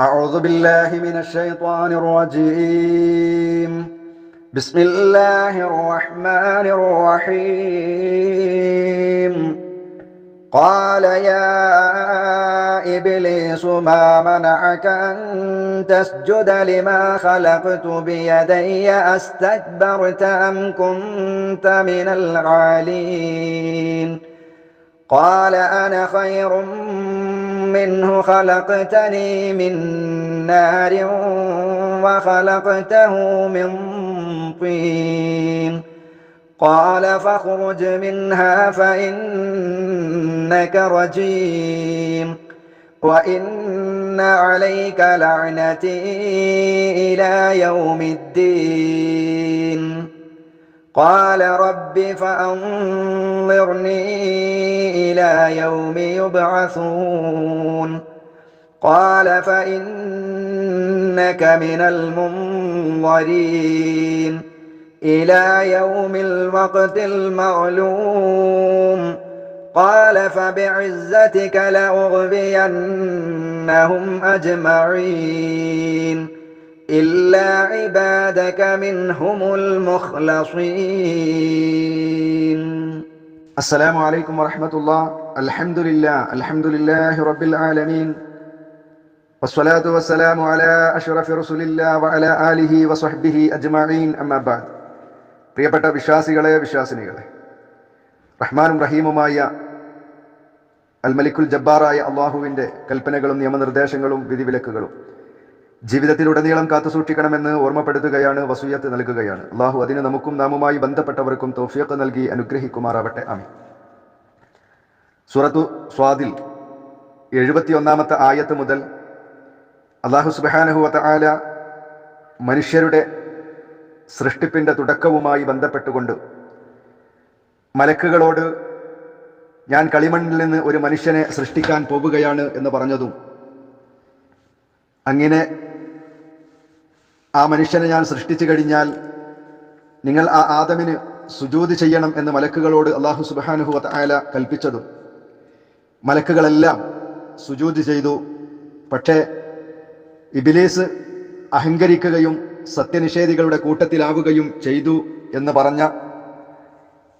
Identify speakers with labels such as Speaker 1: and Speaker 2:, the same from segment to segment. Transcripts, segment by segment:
Speaker 1: أعوذ بالله من الشيطان الرجيم. بسم الله الرحمن الرحيم. قال يا إبليس ما منعك أن تسجد لما خلقت بيدي أستكبرت أم كنت من العالين؟ قال أنا خير منه خلقتني من نار وخلقته من طين قال فاخرج منها فإنك رجيم وإن عليك لعنتي إلى يوم الدين. قال رب فأنظرني إلى يوم يبعثون. قال فإنك من المنظرين إلى يوم الوقت المعلوم. قال فبعزتك لأغوينهم أجمعين إلا عبادك منهم المخلصين. السلام عليكم ورحمة الله. الحمد لله رب العالمين والصلاة والسلام على أشرف رسول الله وعلى آله وصحبه أجمعين أما بعد. പ്രിയപ്പെട്ട വിശ്വാസികളെ, വിശ്വാസിനികളെ, റഹ്മാനും റഹീമുമായ അൽ മലിക്കുൽ ജബ്ബാറായ അള്ളാഹുവിൻ്റെ കൽപ്പനകളും നിയമനിർദ്ദേശങ്ങളും വിധിവിലക്കുകളും ജീവിതത്തിലുടനീളം കാത്തുസൂക്ഷിക്കണമെന്ന് ഓർമ്മപ്പെടുത്തുകയാണ്, വസിയ്യത്ത് നൽകുകയാണ്. അള്ളാഹു അതിന് നമുക്കും നാമുമായി ബന്ധപ്പെട്ടവർക്കും തൗഫീഖ് നൽകി അനുഗ്രഹിക്കുമാറാവട്ടെ. ആമീൻ. സൂറത്തു സ്വാദിൽ 71-ാമത്തെ ആയത്ത് മുതൽ അള്ളാഹു സുബ്ഹാനഹു വതആല മനുഷ്യരുടെ സൃഷ്ടിപ്പിൻ്റെ തുടക്കവുമായി ബന്ധപ്പെട്ടുകൊണ്ട് മലക്കുകളോട് ഞാൻ കളിമണ്ണിൽ നിന്ന് ഒരു മനുഷ്യനെ സൃഷ്ടിക്കാൻ പോവുകയാണ് എന്ന് പറഞ്ഞതും, അങ്ങനെ ആ മനുഷ്യനെ ഞാൻ സൃഷ്ടിച്ചു കഴിഞ്ഞാൽ നിങ്ങൾ ആ ആദമിന് സുജൂദ് ചെയ്യണം എന്ന് മലക്കുകളോട് അള്ളാഹു സുബ്ഹാനഹു വതആല കൽപ്പിച്ചതും, മലക്കുകളെല്ലാം സുജൂദ് ചെയ്തു. പക്ഷേ ഇബ്ലീസ് അഹങ്കരിക്കുകയും സത്യനിഷേധികളുടെ കൂട്ടത്തിലാവുകയും ചെയ്തു എന്ന് പറഞ്ഞ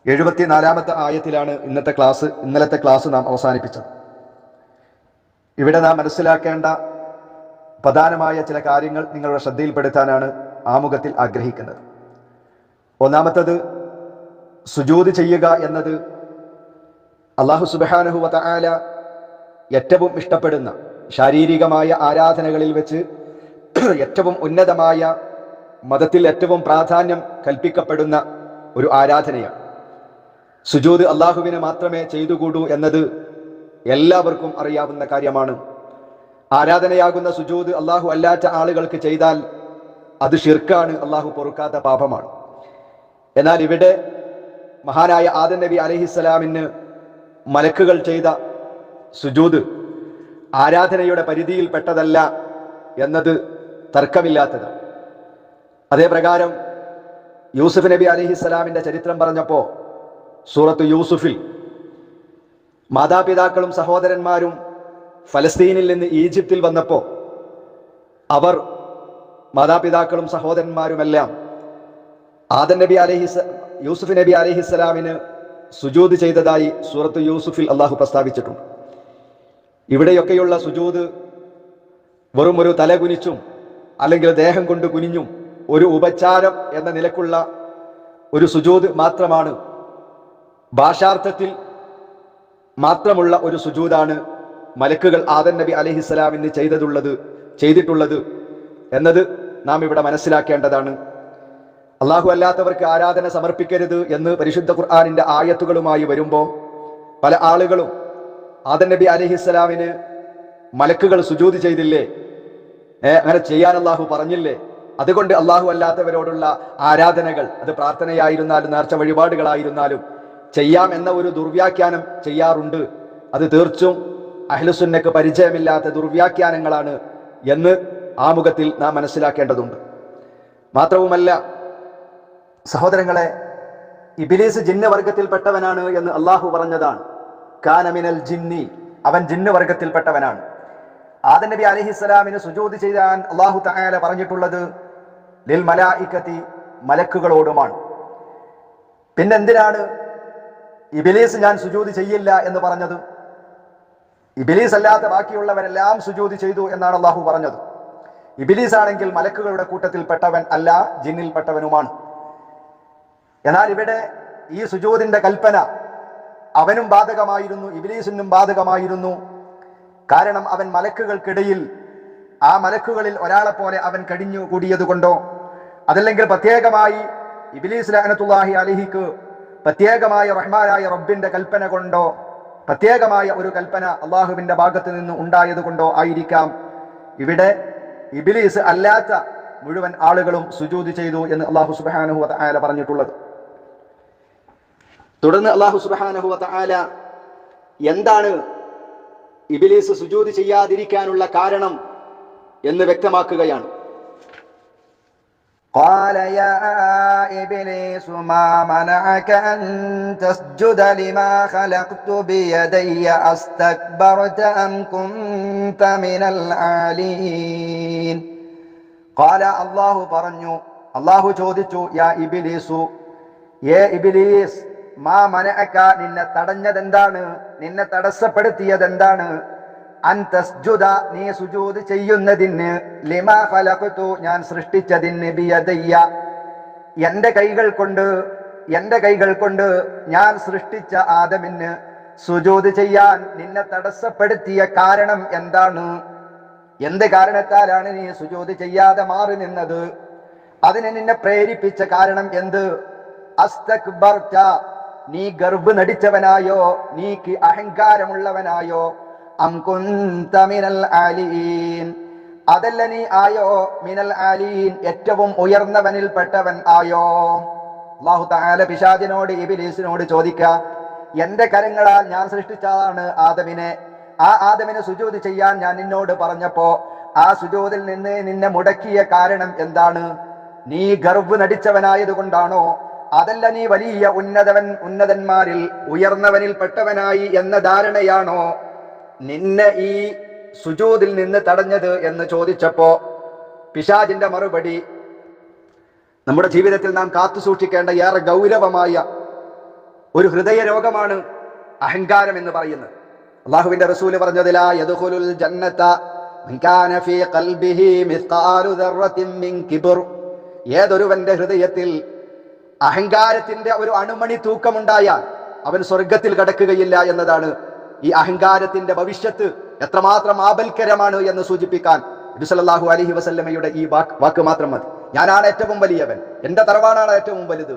Speaker 1: 74-ാമത്തെ ആയത്തിലാണ് ഇന്നലത്തെ ക്ലാസ് നാം അവസാനിപ്പിച്ചത്. ഇവിടെ നാം മനസ്സിലാക്കേണ്ട പ്രധാനമായ ചില കാര്യങ്ങൾ നിങ്ങളുടെ ശ്രദ്ധയിൽപ്പെടുത്താനാണ് ആമുഖത്തിൽ ആഗ്രഹിക്കുന്നത്. ഒന്നാമത്തത്, സുജൂദ് ചെയ്യുക എന്നത് അല്ലാഹു സുബ്ഹാനഹു വതആല ഏറ്റവും ഇഷ്ടപ്പെടുന്ന ശാരീരികമായ ആരാധനകളിൽ വെച്ച് ഏറ്റവും ഉന്നതമായ, മതത്തിൽ ഏറ്റവും പ്രാധാന്യം കൽപ്പിക്കപ്പെടുന്ന ഒരു ആരാധനയാണ്. സുജൂദ് അള്ളാഹുവിന് മാത്രമേ ചെയ്തുകൂടൂ എന്നത് എല്ലാവർക്കും അറിയാവുന്ന കാര്യമാണ്. ആരാധനയാകുന്ന സുജൂദ് അള്ളാഹു അല്ലാത്ത ആളുകൾക്ക് ചെയ്താൽ അത് ഷിർക്കാണ്, അള്ളാഹു പൊറുക്കാത്ത പാപമാണ്. എന്നാൽ ഇവിടെ മഹാനായ ആദം നബി അലൈഹിസ്സലാമിന് മലക്കുകൾ ചെയ്ത സുജൂദ് ആരാധനയുടെ പരിധിയിൽപ്പെട്ടതല്ല എന്നത് തർക്കമില്ലാത്തതാണ്. അതേപ്രകാരം യൂസുഫ് നബി അലൈഹിസ്സലാമിന്റെ ചരിത്രം പറഞ്ഞപ്പോൾ സൂറത്ത് യൂസുഫിൽ മാതാപിതാക്കളും സഹോദരന്മാരും ഫലസ്തീനിൽ നിന്ന് ഈജിപ്തിൽ വന്നപ്പോൾ അവർ മാതാപിതാക്കളും സഹോദരന്മാരുമെല്ലാം യൂസുഫ് നബി അലൈഹിസ്സലാമിന് സുജൂദ് ചെയ്തതായി സൂറത്ത് യൂസുഫിൽ അള്ളാഹു പ്രസ്താവിച്ചിട്ടുണ്ട്. ഇവിടെയൊക്കെയുള്ള സുജൂദ് വെറും ഒരു തല കുനിച്ചും അല്ലെങ്കിൽ ദേഹം കൊണ്ട് കുനിഞ്ഞും ഒരു ഉപചാരം എന്ന നിലക്കുള്ള ഒരു സുജൂദ് മാത്രമാണ്, ഭാഷാർത്ഥത്തിൽ മാത്രമുള്ള ഒരു സുജൂദാണ് മലക്കുകൾ ആദം നബി അലൈഹിസ്സലാമിന് ചെയ്തിട്ടുള്ളത് എന്നത് നാം ഇവിടെ മനസ്സിലാക്കേണ്ടതാണ്. അള്ളാഹു അല്ലാത്തവർക്ക് ആരാധന സമർപ്പിക്കരുത് എന്ന് പരിശുദ്ധ ഖുർആനിന്റെ ആയത്തുകളുമായി വരുമ്പോൾ പല ആളുകളും ആദം നബി അലൈഹിസ്സലാമിന് മലക്കുകൾ സുജൂദ് ചെയ്തില്ലേ, അങ്ങനെ ചെയ്യാൻ അള്ളാഹു പറഞ്ഞില്ലേ, അതുകൊണ്ട് അള്ളാഹു അല്ലാത്തവരോടുള്ള ആരാധനകൾ, അത് പ്രാർത്ഥനയായിരുന്നാലും നേർച്ച വഴിപാടുകളായിരുന്നാലും ചെയ്യാം എന്ന ഒരു ദുർവ്യാഖ്യാനം ചെയ്യാറുണ്ട്. അത് തീർച്ചും അഹ്ലുസുന്നക്ക് പരിചയമില്ലാത്ത ദുർവ്യാഖ്യാനങ്ങളാണ് എന്ന് ആമുഖത്തിൽ നാം മനസ്സിലാക്കേണ്ടതുണ്ട്. മാത്രവുമല്ല സഹോദരങ്ങളെ, ഇബ്ലീസ് ജിന്ന് വർഗത്തിൽപ്പെട്ടവനാണ് എന്ന് അള്ളാഹു പറഞ്ഞതാണ്. കാന മിനൽ ജിന്നി, അവൻ ജിന്ന് വർഗത്തിൽപ്പെട്ടവനാണ്. ആദം നബി അലൈഹിസ്സലാമിന് സുജൂദ് ചെയ്യാൻ അല്ലാഹു തആല പറഞ്ഞിട്ടുള്ളത് ലിൽ മലായികത്തി, മലക്കുകളോടുമാണ്. പിന്നെന്തിനാണ് ഇബ്ലീസ് ഞാൻ സുജൂദ് ചെയ്യില്ല എന്ന് പറഞ്ഞത്? ഇബ്ലീസ് അല്ലാത്ത ബാക്കിയുള്ളവരെല്ലാം സുജൂദ് ചെയ്തു എന്നാണ് അല്ലാഹു പറഞ്ഞത്. ഇബ്ലീസ് ആണെങ്കിൽ മലക്കുകളുടെ കൂട്ടത്തിൽ പെട്ടവൻ അല്ല, ജിന്നിൽ പെട്ടവനുമാണ്. എന്നാൽ ഇവിടെ ഈ സുജൂദിന്റെ കൽപ്പന അവനും ബാധകമായിരുന്നു, ഇബ്ലീസിനും ബാധകമായിരുന്നു. കാരണം അവൻ മലക്കുകൾക്കിടയിൽ ആ മലക്കുകളിൽ ഒരാളെ പോലെ അവൻ കഴിഞ്ഞു കൂടിയത് കൊണ്ടോ, അതല്ലെങ്കിൽ പ്രത്യേകമായി ഇബ്ലീസ് ലഅനത്തുല്ലാഹി അലൈഹിക്ക് പ്രത്യേകമായ റഹ്മാനായ റബ്ബിന്റെ കൽപ്പന കൊണ്ടോ, പ്രത്യേകമായ ഒരു കൽപ്പന അള്ളാഹുവിന്റെ ഭാഗത്ത് നിന്ന് ഉണ്ടായത് കൊണ്ടോ ആയിരിക്കാം ഇവിടെ ഇബ്ലീസ് അല്ലാത്ത മുഴുവൻ ആളുകളും സുജൂദ് ചെയ്തു എന്ന് അല്ലാഹു സുബ്ഹാനഹു വ തആല പറഞ്ഞിട്ടുള്ളത്. തുടർന്ന് അല്ലാഹു സുബ്ഹാനഹു വ തആല എന്താണ് ഇബ്ലീസ് സുജൂദ് ചെയ്യാതിരിക്കാനുള്ള കാരണം എന്ന് വ്യക്തമാക്കുകയാണ്.
Speaker 2: قال يا إبليس ما منعك أن تسجد لما خلقت بيدي أستكبرت أم كنت من العالين. قال الله പറഞ്ഞു, അല്ലാഹു ചോദിച്ചു, യാ ഇബ്ലീസു, യേ ഇബ്ലീസ്, മാ മനഅക, നിന്നെ തടഞ്ഞതെന്താണ്, നിന്നെ തടസ്സപ്പെടുത്തിയതെന്താണ്, അൻ തസ്ജുദ, നീ സുജൂദ് ചെയ്യുന്നതിന്, ലിമാ ഖലഖതു, ഞാൻ സൃഷ്ടിച്ചതിന്, ബിയദയ്യ, എൻ്റെ കൈകൾ കൊണ്ട് ഞാൻ സൃഷ്ടിച്ച ആദമിന് സുജൂദ് ചെയ്യാൻ നിന്നെ തടസ്സപ്പെടുത്തിയ കാരണം എന്താണ്? എന്ത് കാരണത്താലാണ് നീ സുജൂദ് ചെയ്യാതെ മാറി നിന്നത്? അതിന് നിന്നെ പ്രേരിപ്പിച്ച കാരണം എന്ത്? അസ്തക്ബർത, നീ ഗർവ് നടിച്ചവനായോ, നീക്ക് അഹങ്കാരമുള്ളവനായോ, അം കുന്ത മിനൽ ആലീൻ, അതല്ല നീ ആയോ മിനൽ ആലീൻ, ഏറ്റവും ഉയർന്നവനിൽ പെട്ടവൻ ആയോ? അല്ലാഹു തആല പിശാചിനോട്, ഇബ്ലീസിനോട് ചോദിക്ക, എന്റെ കരങ്ങളാൽ ഞാൻ സൃഷ്ടിച്ചതാണ് ആദമിനെ, ആ ആദമിനെ സുജൂദ് ചെയ്യാൻ ഞാൻ നിന്നോട് പറഞ്ഞപ്പോ ആ സുജൂദിൽ നിന്ന് നിന്നെ മുടക്കിയ കാരണം എന്താണ്? നീ ഗർവ് നടിച്ചവനായത് കൊണ്ടാണോ, അതല്ല നീ വലിയ ഉന്നതന്മാരിൽ ഉയർന്നവനിൽ പെട്ടവനായി എന്ന ധാരണയാണോ നിന്നെ ഈ സുജൂദിൽ നിന്ന് തടഞ്ഞത് എന്ന് ചോദിച്ചപ്പോ പിശാചിന്റെ മറുപടി നമ്മുടെ ജീവിതത്തിൽ നാം കാത്തു സൂക്ഷിക്കേണ്ട ഏറെ ഗൗരവമായ ഒരു ഹൃദയ രോഗമാണ് അഹങ്കാരം എന്ന് പറയുന്നത്. അല്ലാഹുവിന്റെ റസൂല് പറഞ്ഞത്, ലാ യദ്ഖുലുൽ ജന്നത മൻ കാന ഫീ ഖൽബിഹി മിസ്ഖാലു ദർറത്തിൻ മിൻ കിബ്ർ, ഏതൊരുവന്റെ ഹൃദയത്തിൽ അഹങ്കാരത്തിന്റെ ഒരു അണുമണി തൂക്കമുണ്ടായാൽ അവൻ സ്വർഗത്തിൽ കടക്കുകയില്ല എന്നതാണ് ഈ അഹങ്കാരത്തിന്റെ ഭവിഷ്യത്ത് എത്രമാത്രം ആപൽക്കരമാണ് എന്ന് സൂചിപ്പിക്കാൻ നബി സല്ലല്ലാഹു അലൈഹി വസല്ലമയുടെ ഈ വാക്ക് മാത്രം മതി. ഞാനാണ് ഏറ്റവും വലിയവൻ, എന്റെ തറവാടാണ് ഏറ്റവും വലുത്,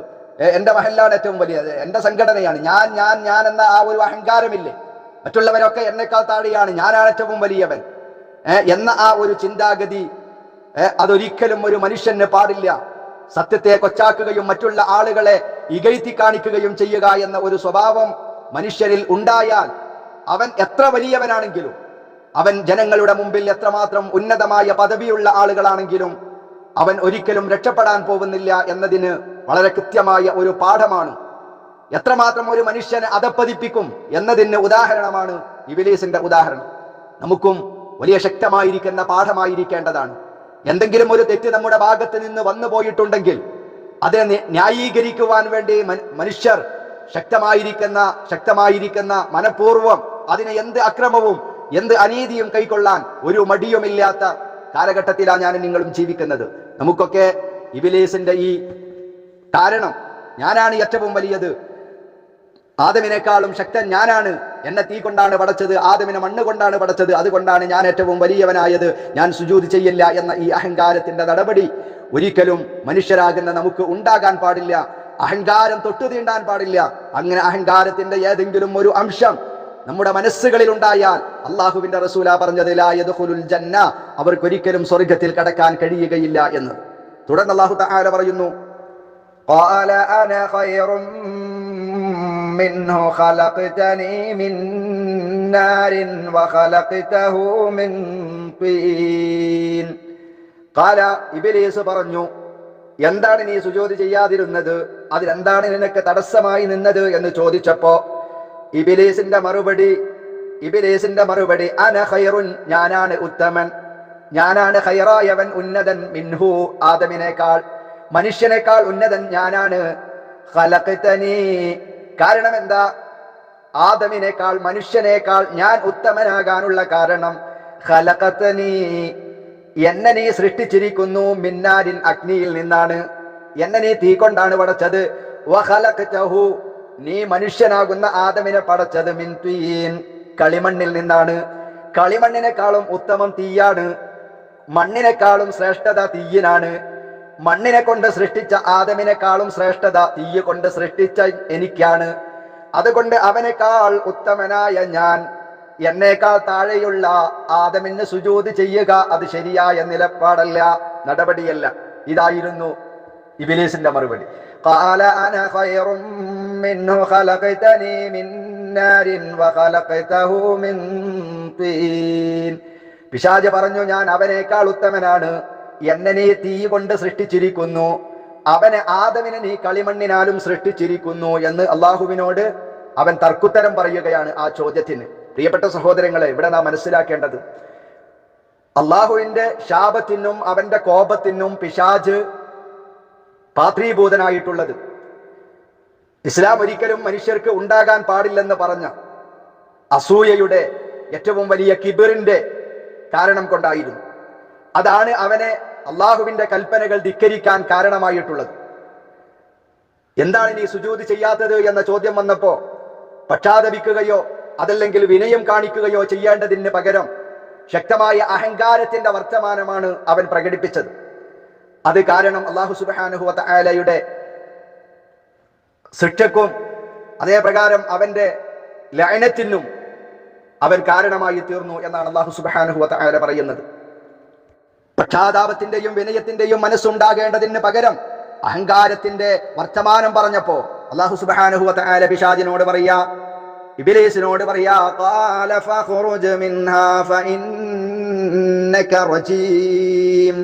Speaker 2: എന്റെ മഹല്ലാണ് ഏറ്റവും വലിയത്, എന്റെ സംഘടനയാണ്, ഞാൻ എന്ന ആ ഒരു അഹങ്കാരമില്ലേ, മറ്റുള്ളവരൊക്കെ എന്നെക്കാൾ താഴെയാണ്, ഞാനാണ് ഏറ്റവും വലിയവൻ എന്ന ആ ഒരു ചിന്താഗതി അതൊരിക്കലും ഒരു മനുഷ്യന് പാടില്ല. സത്യത്തെ കൊച്ചാക്കുകയും മറ്റുള്ള ആളുകളെ ഇകഴ്ത്തി കാണിക്കുകയും ചെയ്യുക എന്ന ഒരു സ്വഭാവം മനുഷ്യരിൽ ഉണ്ടായാൽ അവൻ എത്ര വലിയവനാണെങ്കിലും, അവൻ ജനങ്ങളുടെ മുമ്പിൽ എത്രമാത്രം ഉന്നതമായ പദവിയുള്ള ആളുകളാണെങ്കിലും അവൻ ഒരിക്കലും രക്ഷപ്പെടാൻ പോകുന്നില്ല എന്നതിന് വളരെ കൃത്യമായ ഒരു പാഠമാണ്. എത്രമാത്രം ഒരു മനുഷ്യനെ അധപ്പതിപ്പിക്കും എന്നതിന് ഉദാഹരണമാണ് ഇബ്ലീസിന്റെ ഉദാഹരണം. നമുക്കും വലിയ ശക്തമായിരിക്കുന്ന പാഠമായിരിക്കേണ്ടതാണ്. എന്തെങ്കിലും ഒരു തെറ്റ് നമ്മുടെ ഭാഗത്ത് നിന്ന് വന്നു പോയിട്ടുണ്ടെങ്കിൽ അതിനെ ന്യായീകരിക്കുവാൻ വേണ്ടി മനുഷ്യർ ശക്തമായിരിക്കുന്ന മനഃപൂർവ്വം അതിനെ എന്ത് അക്രമവും എന്ത് അനീതിയും കൈക്കൊള്ളാൻ ഒരു മടിയുമില്ലാത്ത കാലഘട്ടത്തിലാണ് ഞാൻ നിങ്ങളും ജീവിക്കുന്നത്. നമുക്കൊക്കെ ഇബ്ലീസിന്റെ ഈ കാരണം, ഞാനാണ് ഏറ്റവും വലിയത്, ആദമിനേക്കാളും ശക്തൻ ഞാനാണ്, എന്നെ തീ കൊണ്ടാണ് പടച്ചത്, ആദമിനെ മണ്ണ് കൊണ്ടാണ് പടച്ചത്, അതുകൊണ്ടാണ് ഞാൻ ഏറ്റവും വലിയവനായത്, ഞാൻ സുജൂദ് ചെയ്യില്ല എന്ന ഈ അഹങ്കാരത്തിന്റെ നടപടി ഒരിക്കലും മനുഷ്യരാകുന്ന നമുക്ക് ഉണ്ടാകാൻ പാടില്ല. അഹങ്കാരം തൊട്ടു തീണ്ടാൻ പാടില്ല. അങ്ങനെ അഹങ്കാരത്തിന്റെ ഏതെങ്കിലും ഒരു അംശം നമ്മുടെ മനസ്സുകളിൽ ഉണ്ടായാൽ അള്ളാഹുവിന്റെ റസൂല പറഞ്ഞത്, ലാ യദ്ഖുലുൽ ജന്ന, അവർക്കൊരിക്കലും സ്വർഗ്ഗത്തിൽ കടക്കാൻ കഴിയുകയില്ല എന്ന്. തുടർന്ന് അല്ലാഹു തആല പറയുന്നു, ഖാല അന ഖൈറും മിൻഹു ഖലഖതനി മിൻ നാരിൻ വഖലഖതഹു മിൻ തീൻ. ഖാല, ഇബ്ലീസ് പറഞ്ഞു, എന്താണ് നീ സുജൂദ് ചെയ്യാതിരുന്നത്, അതിലെന്താണ് നിനക്ക് തടസ്സമായി നിന്നത് എന്ന് ചോദിച്ചപ്പോ ഇബ്ലീസിന്റെ മറുപടി,
Speaker 1: ഇബ്ലീസിന്റെ മറുപടി അന ഖൈറുൻ, ഞാനാണ് ഉത്തമൻ, ഞാനാണ് ഖൈറായവൻ, ഉന്നതൻ, മിൻഹു, ആദമിനേക്കാൾ, മനുഷ്യനേക്കാൾ ഉന്നതൻ ഞാനാണ്. ഖലഖതനി, കാരണം എന്താ? ആദമിനേക്കാൾ, മനുഷ്യനേക്കാൾ ഞാൻ ഉത്തമനാകാനുള്ള കാരണം ഖലഖതനി, എന്നെ നീ സൃഷ്ടിച്ചിരിക്കുന്നു, മിന്നാരിൻ, അഗ്നിയിൽ നിന്നാണ്, എന്നെ നീ തീ കൊണ്ടാണ് പടച്ചത്. വഖലഖതഹു, നീ മനുഷ്യനാകുന്ന ആദമിനെ പടച്ചത് മിൻ തീൻ, കളിമണ്ണിൽ നിന്നാണ്. കളിമണ്ണിനേക്കാളും ഉത്തമം തീയാണ്, മണ്ണിനേക്കാളും ശ്രേഷ്ഠത തീയിനാണ്. മണ്ണിനെ കൊണ്ട് സൃഷ്ടിച്ച ആദമിനേക്കാളും ശ്രേഷ്ഠത തീയ് കൊണ്ട് സൃഷ്ടിച്ച എനിക്കാണ്. അതുകൊണ്ട് അവനേക്കാൾ ഉത്തമനായ ഞാൻ എന്നേക്കാൾ താഴെയുള്ള ആദമിന് സുജൂദ് ചെയ്യുക അത് ശരിയായ നിലപാടല്ല, നടപടിയല്ല. ഇതായിരുന്നു ഇബ്ലീസിന്റെ മറുപടി. ഖാല അന ഖൈറും മിൻഹു ഖലഖതനി മിൻ നാരിൻ വഖലഖതഹു മിൻ തീൻ. പിശാച് പറഞ്ഞു, ഞാൻ അവനേക്കാൾ ഉത്തമനാണ്, എന്നെ നീ തീ കൊണ്ട് സൃഷ്ടിച്ചിരിക്കുന്നു, അവനെ ആദമിനെ നീ കളിമണ്ണിനാലും സൃഷ്ടിച്ചിരിക്കുന്നു എന്ന് അള്ളാഹുവിനോട് അവൻ തർക്കുത്തരം പറയുകയാണ് ആ ചോദ്യത്തിന്. പ്രിയപ്പെട്ട സഹോദരങ്ങളെ, ഇവിടെ നാം മനസ്സിലാക്കേണ്ടത് അള്ളാഹുവിന്റെ ശാപത്തിനും അവന്റെ കോപത്തിനും പിശാച് പാത്രീഭൂതനായിട്ടുള്ളത് ഇസ്ലാം ഒരിക്കലും മനുഷ്യർക്ക് ഉണ്ടാകാൻ പാടില്ലെന്ന് പറഞ്ഞ അസൂയയുടെ ഏറ്റവും വലിയ കിബിറിന്റെ കാരണം കൊണ്ടായിരുന്നു. അതാണ് അവനെ അള്ളാഹുവിന്റെ കൽപ്പനകൾ ധിക്കരിക്കാൻ കാരണമായിട്ടുള്ളത്. എന്താണ് നീ സുജൂദ് ചെയ്യാത്തത് എന്ന ചോദ്യം വന്നപ്പോ പക്ഷാതപിക്കുകയോ അതല്ലെങ്കിൽ വിനയം കാണിക്കുകയോ ചെയ്യേണ്ടതിന് പകരം ശക്തമായ അഹങ്കാരത്തിന്റെ വർത്തമാനമാണ് അവൻ പ്രകടിപ്പിച്ചത്. അത് കാരണം അല്ലാഹു സുബ്ഹാനഹു വ തആലയുടെ ശിക്ഷക്കും അതേ പ്രകാരം അവന്റെ ലഅനത്തിനും അവൻ കാരണമായി തീർന്നു എന്നാണ് അല്ലാഹു സുബ്ഹാനഹു വ തആല പറയുന്നത്. പക്ഷാതാപത്തിന്റെയും വിനയത്തിന്റെയും മനസ്സുണ്ടാകേണ്ടതിന് പകരം അഹങ്കാരത്തിന്റെ വർത്തമാനം പറഞ്ഞപ്പോ അല്ലാഹു സുബ്ഹാനഹു വ തആല പിശാചിനോട് പറയാ, ഇബ്ലീസിനോട് പറയാ, ഖാല ഫഖ്റുജ് മിൻഹാ ഫഇന്നക റജീം.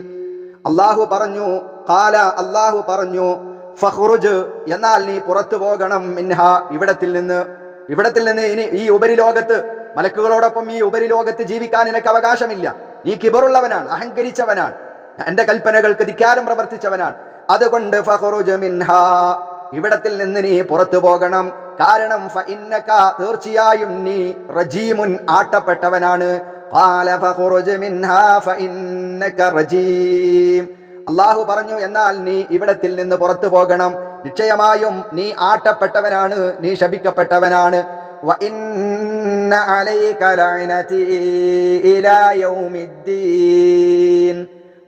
Speaker 1: അല്ലാഹു പറഞ്ഞു, ഖാല അല്ലാഹു പറഞ്ഞു, ഫഖ്റുജ് എന്നാൽ നീ പുറത്തു പോകണം, മിൻഹാ ഇവിടത്തിൽ നിന്ന് ഇനി ഈ ഉപരിലോകത്ത് മലക്കുകളോടൊപ്പം ഈ ഉപരിലോകത്ത് ജീവിക്കാൻ നിനക്ക് അവകാശമില്ല. നീ കിബറുള്ളവനാണ്, അഹങ്കരിച്ചവനാണ്, എന്റെ കൽപ്പനകൾക്ക് ധിക്കാരം പ്രവർത്തിച്ചവനാണ്. അതുകൊണ്ട് ഫഖ്റുജ് മിൻഹാ ഇവിടത്തിൽ നിന്ന് നീ പുറത്തു പോകണം. കാരണം ഫഇന്നക തീർച്ചയായും നീ റജീമുൻ ആട്ടപ്പെട്ടവനാണ്. ഖാല ഫഖ്റുജ് മിൻഹാ ഫഇന്നക റജീം. അല്ലാഹു പറഞ്ഞു, എന്നാൽ നീ ഇവിടത്തിൽ നിന്ന് പുറത്തു പോകണം, നിശ്ചയമായും നീ ആട്ടപ്പെട്ടവനാണ്, നീ ശപിക്കപ്പെട്ടവനാണ്. വഇന്ന അലൈക ലഅനതി ഇലാ യൗമിദ്ദീൻ.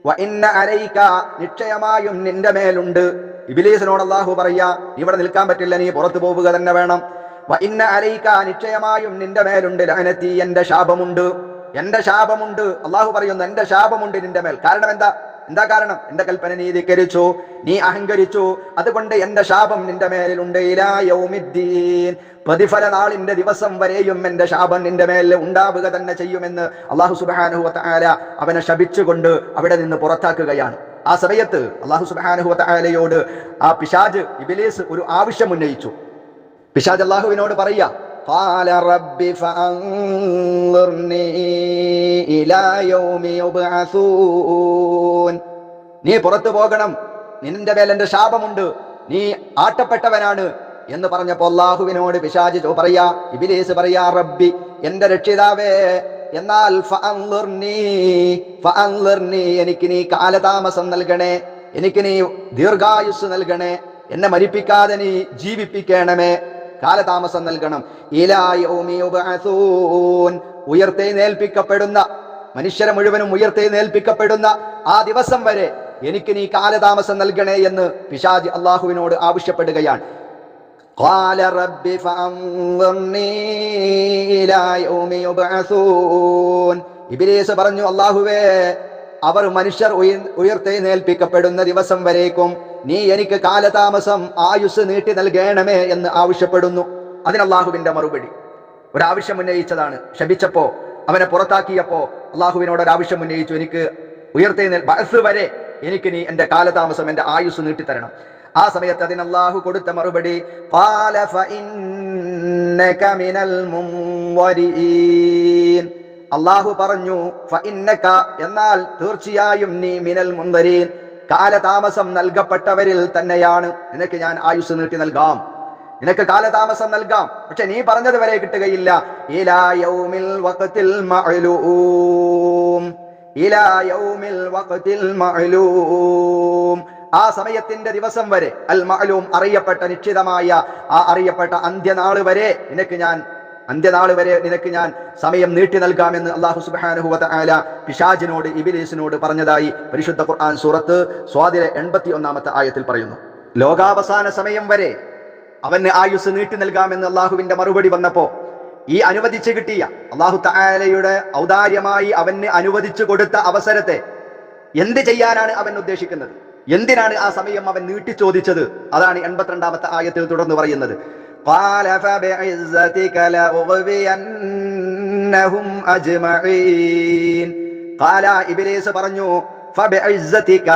Speaker 1: വഇന്ന അലൈക നിശ്ചയമായും നിന്റെ മേലുണ്ട്. ഇബ്ലീസിനോട് അല്ലാഹു പറയാ, ഇവിടെ നിൽക്കാൻ പറ്റില്ല, നീ പുറത്തു പോവുക തന്നെ വേണം. വഇന്ന അലൈക നിശ്ചയമായും നിന്റെ മേലുണ്ട്, ലഅനതി എന്റെ ശാപമുണ്ട്, എന്റെ ശാപമുണ്ട്. അല്ലാഹു പറയുന്നു, എന്റെ ശാപമുണ്ട് നിന്റെ മേൽ. കാരണം എന്താ കാരണം? എന്റെ കൽപ്പന നീ ധിക്കരിച്ചു, നീ അഹങ്കരിച്ചു, അതുകൊണ്ട് എന്റെ ശാപം നിന്റെ മേലിലുണ്ട്. ഇലാ യൗമിദ്ദീൻ, പ്രതിഫല നാളിന്റെ ദിവസം വരെയും എന്റെ ശാപം നിന്റെ മേൽ ഉണ്ടാവുക തന്നെ ചെയ്യുമെന്ന് അല്ലാഹു സുബ്ഹാനഹു വ തആല അവനെ ശപിച്ചുകൊണ്ട് അവിടെ നിന്ന് പുറത്താക്കുകയാണ്. ആ സമയത്ത് അല്ലാഹു സുബ്ഹാനഹു വ തആലയോട് ആ പിശാച് ഇബ്ലീസ് ഒരു ആവശ്യം ഉന്നയിച്ചു. പിശാച് അല്ലാഹുവിനോട് പറയാ, ഖാല റബ്ബി ഫഅൻളിർനി ഇലാ യൗമി യുബ്അസൂൻ. നീ പുറത്തു പോകണം, നിന്റെ മേൽ എന്റെ ശാപമുണ്ട്, നീ ആട്ടപ്പെട്ടവനാണ് എന്ന് പറഞ്ഞപ്പോ അല്ലാഹുവിനോട് പിശാച് പറയാ, ഇബ്ലീസ് പറയാ, റബ്ബി എന്റെ രക്ഷിതാവേ, എന്നാൽ ഫഅൻളിർനി എനിക്ക് നീ കാലതാമസം നൽകണേ, എനിക്ക് നീ ദീർഘായുസ് നൽകണേ, എന്നെ മരിപ്പിക്കാതെ നീ ജീവിപ്പിക്കണമേ, കാലതാമസം നൽകണം. ഇലാ യൗമി യുബ്അസൂൻ, ഉയർത്തെഴുന്നേൽപ്പിക്കപ്പെടുന്ന മനുഷ്യരെ മുഴുവനും ഉയർത്തെഴുന്നേൽപ്പിക്കപ്പെടുന്ന ആ ദിവസം വരെ എനിക്ക് നീ കാലതാമസം നൽകണേ എന്ന് പിശാച് അല്ലാഹുവിനോട് ആവശ്യപ്പെടുകയാണ്. ഖാല റബ്ബി ഫഅൻളിർനി ഇലാ യൗമി യുബ്അസൂൻ. ഇബ്ലീസ് പറഞ്ഞു, അല്ലാഹുവേ, അവർ മനുഷ്യർ ഉയർത്തെഴുന്നേൽപ്പിക്കപ്പെടുന്ന ദിവസം വരേക്കും നീ എനിക്ക് കാലതാമസം ആയുസ് നീട്ടി നൽകണമേ എന്ന് ആവശ്യപ്പെടുന്നു. അതിന് അല്ലാഹുവിന്റെ മറുപടി ഒരാവശ്യം ഉന്നയിച്ചതാണ്. ശപിച്ചപ്പോ, അവനെ പുറത്താക്കിയപ്പോ അല്ലാഹുവിനോട് ഒരാവശ്യം ഉന്നയിച്ചു, എനിക്ക് ബഅസ് വരെ എനിക്ക് നീ എന്റെ കാലതാമസം, എന്റെ ആയുസ് നീട്ടിത്തരണം.
Speaker 2: ആ സമയത്ത് അതിന് അല്ലാഹു കൊടുത്ത മറുപടി ഖാല ഫഇന്നക മിനൽ മുൻവരീൻ. അല്ലാഹു പറഞ്ഞു ഫഇന്നക, എന്നാൽ തീർച്ചയായും നീ മിനൽ മുൻവരീൻ, കാലതാമസം നൽകപ്പെട്ടവരിൽ തന്നെയാണ്. നിനക്ക് ഞാൻ ആയുസ് നീട്ടി നൽകാം, നിനക്ക് കാലതാമസം നൽകാം, പക്ഷെ നീ പറഞ്ഞത് വരെ കിട്ടുകയില്ല. ഇലാ യൗമിൽ വഖ്തിൽ മഅലൂം, ഇലാ യൗമിൽ വഖ്തിൽ മഅലൂം, ആ സമയത്തിന്റെ ദിവസം വരെ, അൽ മഅലൂം അറിയപ്പെട്ട നിശ്ചിതമായ ആ അറിയപ്പെട്ട അന്ത്യനാള് വരെ നിനക്ക് ഞാൻ സമയം നീട്ടി നൽകാമെന്ന് അല്ലാഹു സുബ്ഹാനഹു വ തആല പിശാചിനോട്, ഇബ്ലീസിനോട് പറഞ്ഞതായി പരിശുദ്ധ ഖുർആൻ സൂറത്ത് സ്വാദിലെ 81-ാമത്തെ ആയത്തിൽ പറയുന്നു. ലോകാവസാന സമയം വരെ അവന് ആയുസ് നീട്ടി നൽകാമെന്ന് അള്ളാഹുവിന്റെ മറുപടി വന്നപ്പോ ഈ അനുവദിച്ചു കിട്ടിയ അല്ലാഹു തആലയുടെ ഔദാര്യമായി അവന് അനുവദിച്ചു കൊടുത്ത അവസരത്തെ എന്ത് ചെയ്യാനാണ് അവൻ ഉദ്ദേശിക്കുന്നത്? എന്തിനാണ് ആ സമയം അവൻ നീട്ടി ചോദിച്ചത്? അതാണ് 82-ാമത്തെ ആയത്തിൽ തുടർന്ന് പറയുന്നത്. ഖാല ഫബിഇസ്സതിക ലഉഗ്വിയന്നഹും അജ്മഈൻ. ഖാല, ഇബ്ലീസ് പറഞ്ഞു, ഫബിഇസ്സതിക,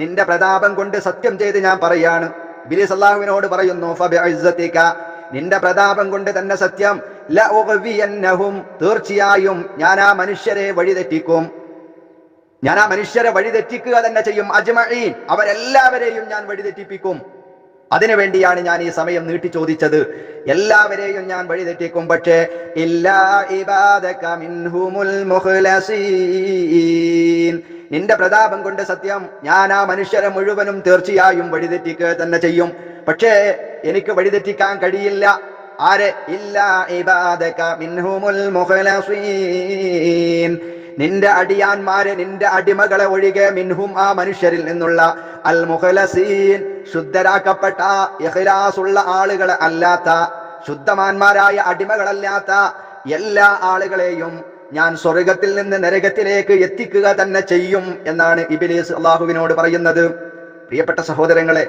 Speaker 2: നിന്റെ പ്രതാപം കൊണ്ട് സത്യം ചെയ്ത് ഞാൻ പറയാണ്. ഇബ്ലീസ് അല്ലാഹുവിനോട് പറയുന്നു, ഫബിഇസ്സതിക, നിന്റെ പ്രതാപം കൊണ്ട് തന്നെ സത്യം, ലഉഗ്വിയന്നഹും, തീർച്ചയായും ഞാൻ ആ മനുഷ്യരെ വഴിതെറ്റിക്കും, ഞാൻ ആ മനുഷ്യരെ വഴിതെറ്റിക്കുക തന്നെ ചെയ്യും. അജ്മഈൻ, അവരെല്ലാവരെയും ഞാൻ വഴിതെറ്റിപ്പിക്കും. അതിനുവേണ്ടിയാണ് ഞാൻ ഈ സമയം നീട്ടി ചോദിച്ചത്. എല്ലാവരെയും ഞാൻ വഴിതെറ്റിക്കും, പക്ഷേ ഇല്ലാ ഇബാദക മിൻഹുമുൽ മുഖ്ലസീൻ, നിന്റെ പ്രതാപം കൊണ്ട് സത്യം ഞാൻ ആ മനുഷ്യരെ മുഴുവനും തീർച്ചയായും വഴിതെറ്റിക്കുക തന്നെ ചെയ്യും. പക്ഷേ എനിക്ക് വഴിതെറ്റിക്കാൻ കഴിയില്ല. ആരെ? ഇല്ലാ ഇബാദക മിൻഹുമുൽ മുഖ്ലസീൻ, നിന്റെ അടിയാന്മാരെ, നിന്റെ അടിമകളെ ഒഴികെ, മിൻഹും ആ മനുഷ്യരിൽ നിന്നുള്ള, അൽ മുഖ്ലസീൻ ശുദ്ധരാക്കപ്പെട്ട ഇഖ്ലാസുള്ള ആളുകളെ അല്ലാത്ത, ശുദ്ധമാന്മാരായ അടിമകളല്ലാത്ത എല്ലാ ആളുകളെയും ഞാൻ സ്വർഗത്തിൽ നിന്ന് നരകത്തിലേക്ക് എത്തിക്കുക തന്നെ ചെയ്യും എന്നാണ് ഇബ്ലീസ് അല്ലാഹുവിനോട് പറയുന്നത്. പ്രിയപ്പെട്ട സഹോദരങ്ങളെ,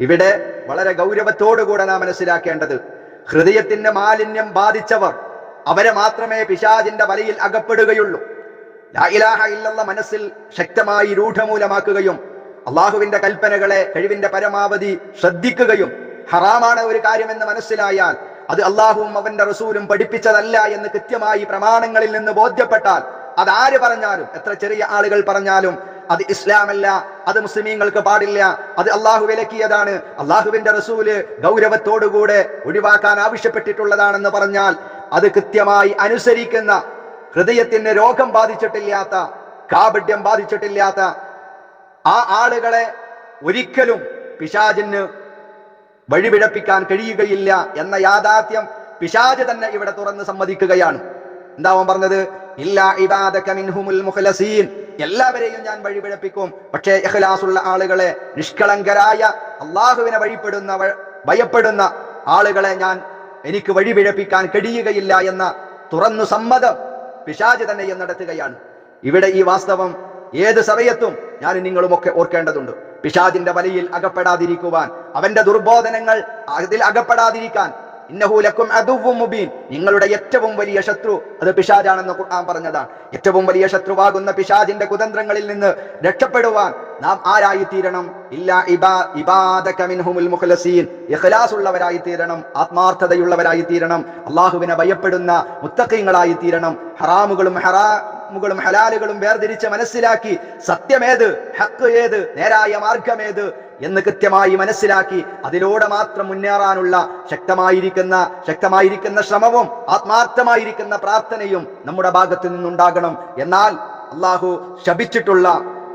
Speaker 2: ഇവിടെ വളരെ ഗൗരവത്തോടുകൂടെ നാം മനസ്സിലാക്കേണ്ടത്, ഹൃദയത്തിന്റെ മാലിന്യം ബാധിച്ചവർ, അവരെ മാത്രമേ പിശാചിന്റെ വലയിൽ അകപ്പെടുകയുള്ളൂ. ലാ ഇലാഹ ഇല്ലല്ലാഹ് മനസ്സിൽ ശക്തമായി രൂഢമൂലമാക്കുകയും അള്ളാഹുവിന്റെ കൽപ്പനകളെ കഴിവിന്റെ പരമാവധി ശ്രദ്ധിക്കുകയും ഹറാമാണ് ഒരു കാര്യമെന്ന് മനസ്സിലായാൽ അത് അള്ളാഹുവും അവന്റെ റസൂലും പഠിപ്പിച്ചതല്ല എന്ന് കൃത്യമായി പ്രമാണങ്ങളിൽ നിന്ന് ബോധ്യപ്പെട്ടാൽ, അതാര് പറഞ്ഞാലും, എത്ര ചെറിയ ആളുകൾ പറഞ്ഞാലും, അത് ഇസ്ലാമല്ല, അത് മുസ്ലിമീങ്ങൾക്ക് പാടില്ല, അത് അള്ളാഹു വിലക്കിയതാണ്, അള്ളാഹുവിന്റെ റസൂല് ഗൗരവത്തോടുകൂടെ ഒഴിവാക്കാൻ ആവശ്യപ്പെട്ടിട്ടുള്ളതാണെന്ന് പറഞ്ഞാൽ അത് കൃത്യമായി അനുസരിക്കുന്ന, ഹൃദയത്തിന് രോഗം ബാധിച്ചിട്ടില്ലാത്ത, കാപഢ്യം ബാധിച്ചിട്ടില്ലാത്ത ആ ആളുകളെ ഒരിക്കലും പിശാചിന് വഴിപിഴപ്പിക്കാൻ കഴിയുകയില്ല എന്ന യാഥാർത്ഥ്യം പിശാച് തന്നെ ഇവിടെ തുറന്ന് സമ്മതിക്കുകയാണ്. എന്താ അവൻ പറഞ്ഞത്? ഇല്ലാ ഇബാദക മിൻഹുമുൽ മുഖ്ലസീൻ, എല്ലാവരെയും ഞാൻ വഴിപിഴപ്പിക്കും, പക്ഷേ ഇഖ്ലാസുള്ള ആളുകളെ, നിഷ്കളങ്കരായ അള്ളാഹുവിനെ ഭയപ്പെടുന്ന ആളുകളെ എനിക്ക് വഴിപിഴപ്പിക്കാൻ കഴിയുകയില്ല എന്ന തുറന്നു സമ്മതം പിശാച് തന്നെ നടത്തുകയാണ്. ഇവിടെ ഈ വാസ്തവം ഏത് സമയത്തും ഞാനും നിങ്ങളുമൊക്കെ ഓർക്കേണ്ടതുണ്ട്. പിശാചിന്റെ വലയിൽ അകപ്പെടാതിരിക്കുവാൻ, അവന്റെ ദുർബോധനങ്ങൾ അതിൽ അകപ്പെടാതിരിക്കാൻ, ഇന്നഹു ലക്കും അദുവ്വും മുബീൻ, നിങ്ങളുടെ ഏറ്റവും വലിയ ശത്രു അത് പിശാചാണെന്ന് ഖുർആൻ പറഞ്ഞതാണ്. ഏറ്റവും വലിയ ശത്രുവാകുന്ന പിശാചിന്റെ കുതന്ത്രങ്ങളിൽ നിന്ന് രക്ഷപ്പെടുവാൻ നാം ആരായി തീരണം? ഇല്ലാ ഇബാദക മിൻഹുമുൽ മുഖ്ലസീൻ, ഇഖ്ലാസ് ഉള്ളവരായി തീരണം, ആത്മാർത്ഥതയുള്ളവരായി തീരണം, അള്ളാഹുവിനെ ഭയപ്പെടുന്ന മുത്തഖീങ്ങളായി തീരണം, ഹറാമുകളും ഹലാലുകളും വേർതിരിച്ച് മനസ്സിലാക്കി സത്യമേത്, ഹക്ക് ഏത്, നേരായ മാർഗമേത് എന്ന് കൃത്യമായി മനസ്സിലാക്കി അതിലൂടെ മാത്രം മുന്നേറാനുള്ള ശക്തമായിരിക്കുന്ന ശ്രമവും ആത്മാർത്ഥമായിരിക്കുന്ന പ്രാർത്ഥനയും നമ്മുടെ ഭാഗത്ത് നിന്നുണ്ടാകണം. എന്നാൽ അള്ളാഹു ശപിച്ചിട്ടുള്ള,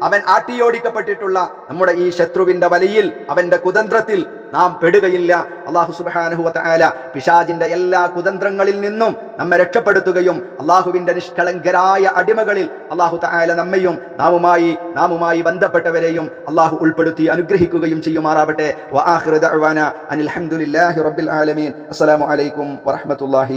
Speaker 2: അവൻ ആട്ടിയോടിക്കപ്പെട്ടിട്ടുള്ള നമ്മുടെ ഈ ശത്രുവിന്റെ വലയിൽ, അവന്റെ കുതന്ത്രത്തിൽ നാം പെടുകയില്ല. അല്ലാഹു സുബ്ഹാനഹു വ തആല പിശാചിന്റെ എല്ലാ കുതന്ത്രങ്ങളിൽ നിന്നും നമ്മെ രക്ഷപ്പെടുത്തുകയും അള്ളാഹുവിന്റെ നിഷ്കളങ്കരായ അടിമകളിൽ അല്ലാഹു തആല നമ്മയും നാമുമായി ബന്ധപ്പെട്ടവരെയും അള്ളാഹു ഉൾപ്പെടുത്തി അനുഗ്രഹിക്കുകയും ചെയ്യുമാറാവട്ടെ. വ ആഖിറു ദഅ്വാനാ അനിൽ ഹംദുലില്ലാഹി റബ്ബിൽ ആലമീൻ. അസ്സലാമു അലൈക്കും വറഹ്മത്തുള്ളാഹി